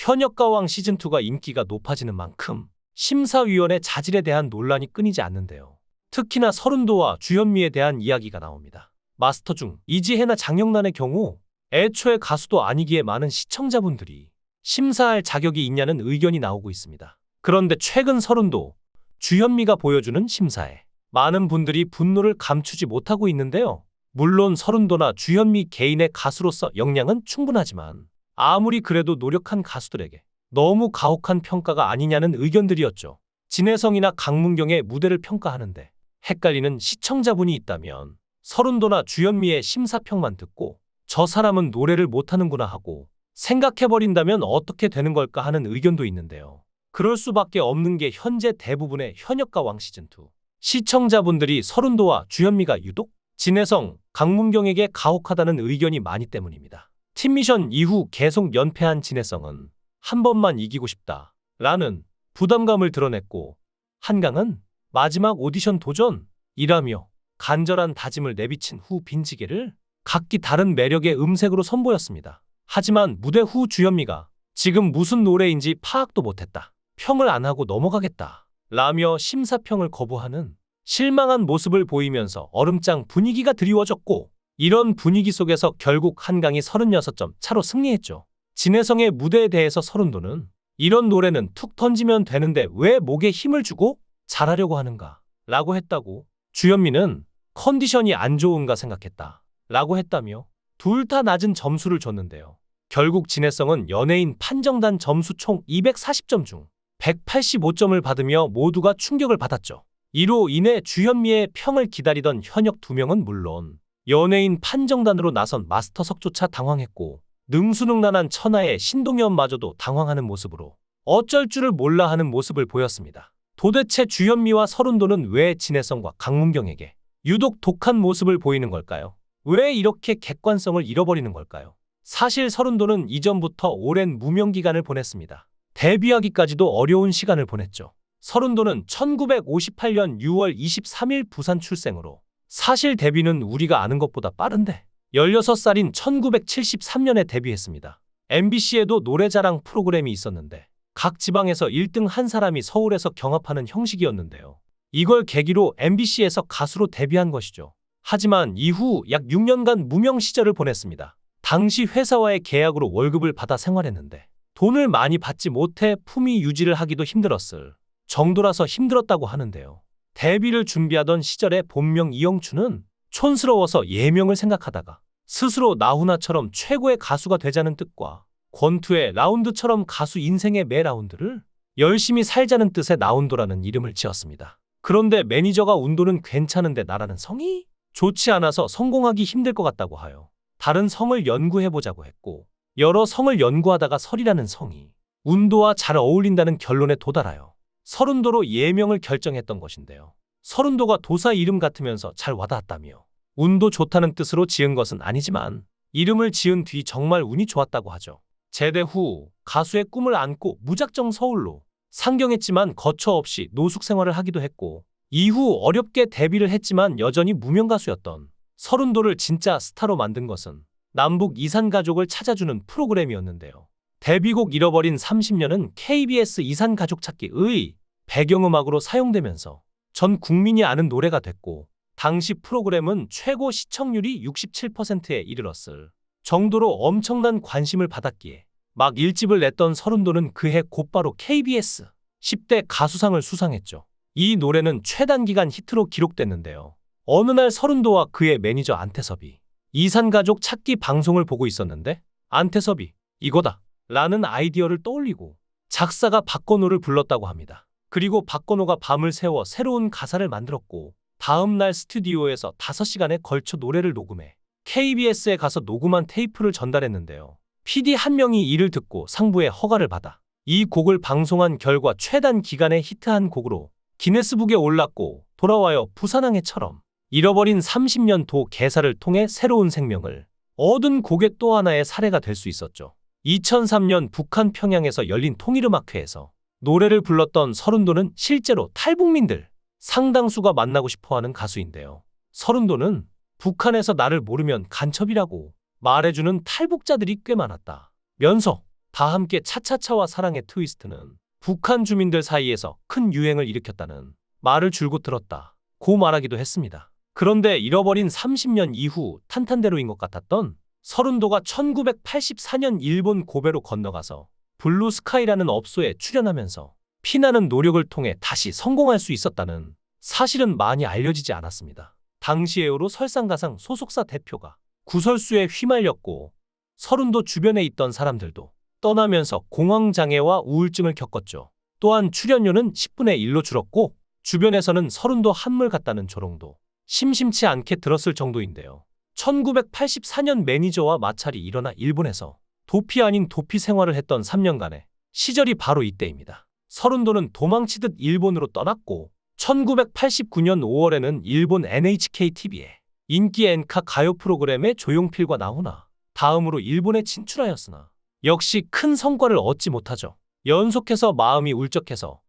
현역가왕 시즌2가 인기가 높아지는 만큼 심사위원회 자질에 대한 논란이 끊이지 않는데요. 특히나 서른도와 주현미에 대한 이야기가 나옵니다. 마스터 중 이지혜나 장영란의 경우 애초에 가수도 아니기에 많은 시청자분들이 심사할 자격이 있냐는 의견이 나오고 있습니다. 그런데 최근 서른도, 주현미가 보여주는 심사에 많은 분들이 분노를 감추지 못하고 있는데요. 물론 서른도나 주현미 개인의 가수로서 역량은 충분하지만 아무리 그래도 노력한 가수들에게 너무 가혹한 평가가 아니냐는 의견들이었죠. 진혜성이나 강문경의 무대를 평가하는데 헷갈리는 시청자분이 있다면 서른도나 주현미의 심사평만 듣고 저 사람은 노래를 못하는구나 하고 생각해버린다면 어떻게 되는 걸까 하는 의견도 있는데요. 그럴 수밖에 없는 게 현재 대부분의 현역가왕 시즌2 시청자분들이 서른도와 주현미가 유독 진혜성, 강문경에게 가혹하다는 의견이 많기 때문입니다. 팀미션 이후 계속 연패한 진혜성은 한 번만 이기고 싶다 라는 부담감을 드러냈고, 한강은 마지막 오디션 도전이라며 간절한 다짐을 내비친 후 빈지게를 각기 다른 매력의 음색으로 선보였습니다. 하지만 무대 후 주현미가 지금 무슨 노래인지 파악도 못했다, 평을 안 하고 넘어가겠다 라며 심사평을 거부하는 실망한 모습을 보이면서 얼음장 분위기가 드리워졌고, 이런 분위기 속에서 결국 한강이 36점 차로 승리했죠. 진혜성의 무대에 대해서 서른도는 이런 노래는 툭 던지면 되는데 왜 목에 힘을 주고 잘하려고 하는가 라고 했다고, 주현미는 컨디션이 안 좋은가 생각했다 라고 했다며 둘 다 낮은 점수를 줬는데요. 결국 진혜성은 연예인 판정단 점수 총 240점 중 185점을 받으며 모두가 충격을 받았죠. 이로 인해 주현미의 평을 기다리던 현역 2명은 물론 연예인 판정단으로 나선 마스터석조차 당황했고, 능수능란한 천하의 신동엽마저도 당황하는 모습으로 어쩔 줄을 몰라 하는 모습을 보였습니다. 도대체 주현미와 서른도는 왜 진혜성과 강문경에게 유독 독한 모습을 보이는 걸까요? 왜 이렇게 객관성을 잃어버리는 걸까요? 사실 서른도는 이전부터 오랜 무명기간을 보냈습니다. 데뷔하기까지도 어려운 시간을 보냈죠. 서른도는 1958년 6월 23일 부산 출생으로 사실 데뷔는 우리가 아는 것보다 빠른데 16살인 1973년에 데뷔했습니다. MBC에도 노래자랑 프로그램이 있었는데 각 지방에서 1등 한 사람이 서울에서 경합하는 형식이었는데요. 이걸 계기로 MBC에서 가수로 데뷔한 것이죠. 하지만 이후 약 6년간 무명 시절을 보냈습니다. 당시 회사와의 계약으로 월급을 받아 생활했는데 돈을 많이 받지 못해 품위 유지를 하기도 힘들었을 정도라서 힘들었다고 하는데요. 데뷔를 준비하던 시절에 본명 이영춘은 촌스러워서 예명을 생각하다가 스스로 나훈아처럼 최고의 가수가 되자는 뜻과 권투의 라운드처럼 가수 인생의 매 라운드를 열심히 살자는 뜻의 나운도라는 이름을 지었습니다. 그런데 매니저가 운도는 괜찮은데 나라는 성이 좋지 않아서 성공하기 힘들 것 같다고 하여 다른 성을 연구해보자고 했고, 여러 성을 연구하다가 설이라는 성이 운도와 잘 어울린다는 결론에 도달하여 서른도로 예명을 결정했던 것인데요. 서른도가 도사 이름 같으면서 잘 와닿았다며 운도 좋다는 뜻으로 지은 것은 아니지만 이름을 지은 뒤 정말 운이 좋았다고 하죠. 제대 후 가수의 꿈을 안고 무작정 서울로 상경했지만 거처 없이 노숙 생활을 하기도 했고, 이후 어렵게 데뷔를 했지만 여전히 무명 가수였던 서른도를 진짜 스타로 만든 것은 남북 이산가족을 찾아주는 프로그램이었는데요. 데뷔곡 잃어버린 30년은 KBS 이산가족 찾기의 배경음악으로 사용되면서 전 국민이 아는 노래가 됐고, 당시 프로그램은 최고 시청률이 67%에 이르렀을 정도로 엄청난 관심을 받았기에 막 1집을 냈던 서른도는 그해 곧바로 KBS 10대 가수상을 수상했죠. 이 노래는 최단기간 히트로 기록됐는데요. 어느 날 서른도와 그의 매니저 안태섭이 이산가족 찾기 방송을 보고 있었는데 안태섭이 이거다 라는 아이디어를 떠올리고 작사가 박건호를 불렀다고 합니다. 그리고 박건호가 밤을 새워 새로운 가사를 만들었고, 다음 날 스튜디오에서 5시간에 걸쳐 노래를 녹음해 KBS에 가서 녹음한 테이프를 전달했는데요. PD 한 명이 이를 듣고 상부의 허가를 받아 이 곡을 방송한 결과 최단 기간에 히트한 곡으로 기네스북에 올랐고, 돌아와요 부산항해처럼 잃어버린 30년 도 개사를 통해 새로운 생명을 얻은 곡의 또 하나의 사례가 될 수 있었죠. 2003년 북한 평양에서 열린 통일음악회에서 노래를 불렀던 서른도는 실제로 탈북민들 상당수가 만나고 싶어하는 가수인데요. 서른도는 북한에서 나를 모르면 간첩이라고 말해주는 탈북자들이 꽤 많았다 면서 다 함께 차차차와 사랑의 트위스트는 북한 주민들 사이에서 큰 유행을 일으켰다는 말을 줄곧 들었다 고 말하기도 했습니다. 그런데 잃어버린 30년 이후 탄탄대로인 것 같았던 서른도가 1984년 일본 고베로 건너가서 블루스카이라는 업소에 출연하면서 피나는 노력을 통해 다시 성공할 수 있었다는 사실은 많이 알려지지 않았습니다. 당시 에어로 설상가상 소속사 대표가 구설수에 휘말렸고 서른도 주변에 있던 사람들도 떠나면서 공황장애와 우울증을 겪었죠. 또한 출연료는 10분의 1로 줄었고 주변에서는 서른도 한물 같다는 조롱도 심심치 않게 들었을 정도인데요. 1984년 매니저와 마찰이 일어나 일본에서 도피 아닌 도피 생활을 했던 3년간의 시절이 바로 이때입니다. 서른도는 도망치듯 일본으로 떠났고 1989년 5월에는 일본 NHK-TV에 인기 엔카 가요 프로그램에 조용필과 나훈아 다음으로 일본에 진출하였으나 역시 큰 성과를 얻지 못하죠. 연속해서 마음이 울적해서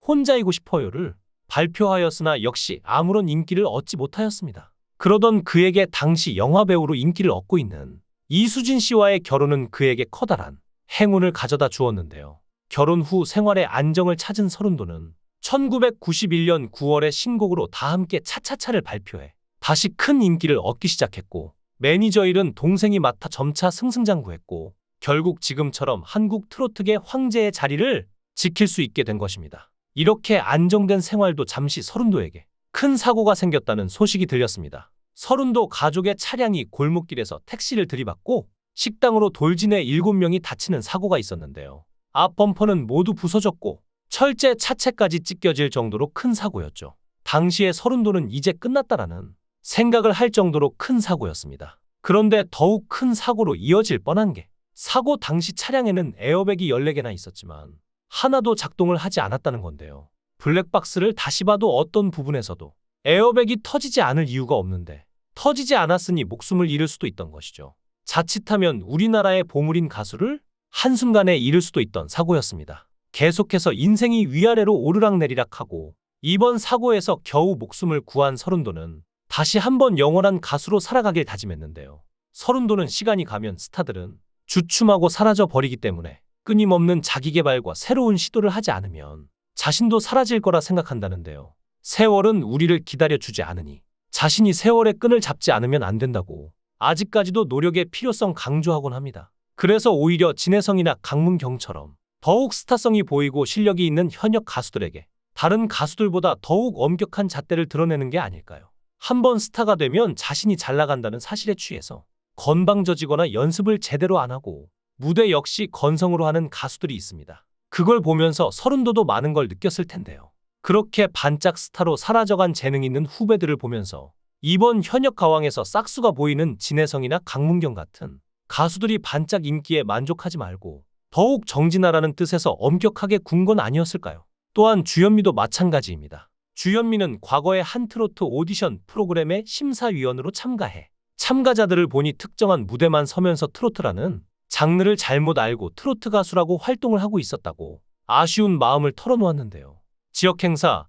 혼자이고 싶어요를 발표하였으나 역시 아무런 인기를 얻지 못하였습니다. 그러던 그에게 당시 영화배우로 인기를 얻고 있는 이수진 씨와의 결혼은 그에게 커다란 행운을 가져다 주었는데요. 결혼 후 생활의 안정을 찾은 서른도는 1991년 9월에 신곡으로 다 함께 차차차를 발표해 다시 큰 인기를 얻기 시작했고 매니저 일은 동생이 맡아 점차 승승장구했고 결국 지금처럼 한국 트로트계 황제의 자리를 지킬 수 있게 된 것입니다. 이렇게 안정된 생활도 잠시 서른도에게 큰 사고가 생겼다는 소식이 들렸습니다. 서른도 가족의 차량이 골목길에서 택시를 들이받고 식당으로 돌진해 7명이 다치는 사고가 있었는데요. 앞 범퍼는 모두 부서졌고 철제 차체까지 찢겨질 정도로 큰 사고였죠. 당시에 서른도는 이제 끝났다라는 생각을 할 정도로 큰 사고였습니다. 그런데 더욱 큰 사고로 이어질 뻔한 게 사고 당시 차량에는 에어백이 14개나 있었지만 하나도 작동을 하지 않았다는 건데요. 블랙박스를 다시 봐도 어떤 부분에서도 에어백이 터지지 않을 이유가 없는데 터지지 않았으니 목숨을 잃을 수도 있던 것이죠. 자칫하면 우리나라의 보물인 가수를 한순간에 잃을 수도 있던 사고였습니다. 계속해서 인생이 위아래로 오르락내리락하고 이번 사고에서 겨우 목숨을 구한 서른도는 다시 한번 영원한 가수로 살아가길 다짐했는데요. 서른도는 시간이 가면 스타들은 주춤하고 사라져 버리기 때문에 끊임없는 자기계발과 새로운 시도를 하지 않으면 자신도 사라질 거라 생각한다는데요. 세월은 우리를 기다려주지 않으니 자신이 세월의 끈을 잡지 않으면 안 된다고 아직까지도 노력의 필요성 강조하곤 합니다. 그래서 오히려 진혜성이나 강문경처럼 더욱 스타성이 보이고 실력이 있는 현역 가수들에게 다른 가수들보다 더욱 엄격한 잣대를 드러내는 게 아닐까요? 한번 스타가 되면 자신이 잘 나간다는 사실에 취해서 건방져지거나 연습을 제대로 안 하고 무대 역시 건성으로 하는 가수들이 있습니다. 그걸 보면서 서른도도 많은 걸 느꼈을 텐데요. 그렇게 반짝 스타로 사라져간 재능 있는 후배들을 보면서 이번 현역 가왕에서 싹수가 보이는 진혜성이나 강문경 같은 가수들이 반짝 인기에 만족하지 말고 더욱 정진하라는 뜻에서 엄격하게 군 건 아니었을까요? 또한 주현미도 마찬가지입니다. 주현미는 과거에 한 트로트 오디션 프로그램의 심사위원으로 참가해 참가자들을 보니 특정한 무대만 서면서 트로트라는 장르를 잘못 알고 트로트 가수라고 활동을 하고 있었다고 아쉬운 마음을 털어놓았는데요. 지역 행사,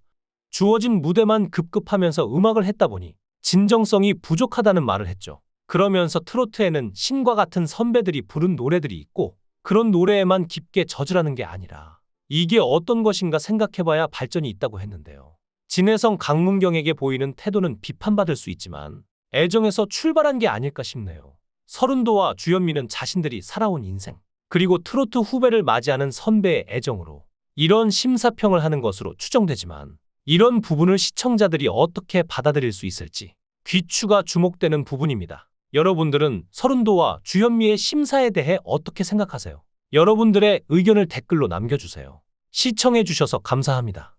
주어진 무대만 급급하면서 음악을 했다 보니 진정성이 부족하다는 말을 했죠. 그러면서 트로트에는 신과 같은 선배들이 부른 노래들이 있고 그런 노래에만 깊게 젖으라는 게 아니라 이게 어떤 것인가 생각해봐야 발전이 있다고 했는데요. 진혜성 강문경에게 보이는 태도는 비판받을 수 있지만 애정에서 출발한 게 아닐까 싶네요. 서른도와 주현미는 자신들이 살아온 인생 그리고 트로트 후배를 맞이하는 선배의 애정으로 이런 심사평을 하는 것으로 추정되지만 이런 부분을 시청자들이 어떻게 받아들일 수 있을지 귀추가 주목되는 부분입니다. 여러분들은 서른도와 주현미의 심사에 대해 어떻게 생각하세요? 여러분들의 의견을 댓글로 남겨주세요. 시청해주셔서 감사합니다.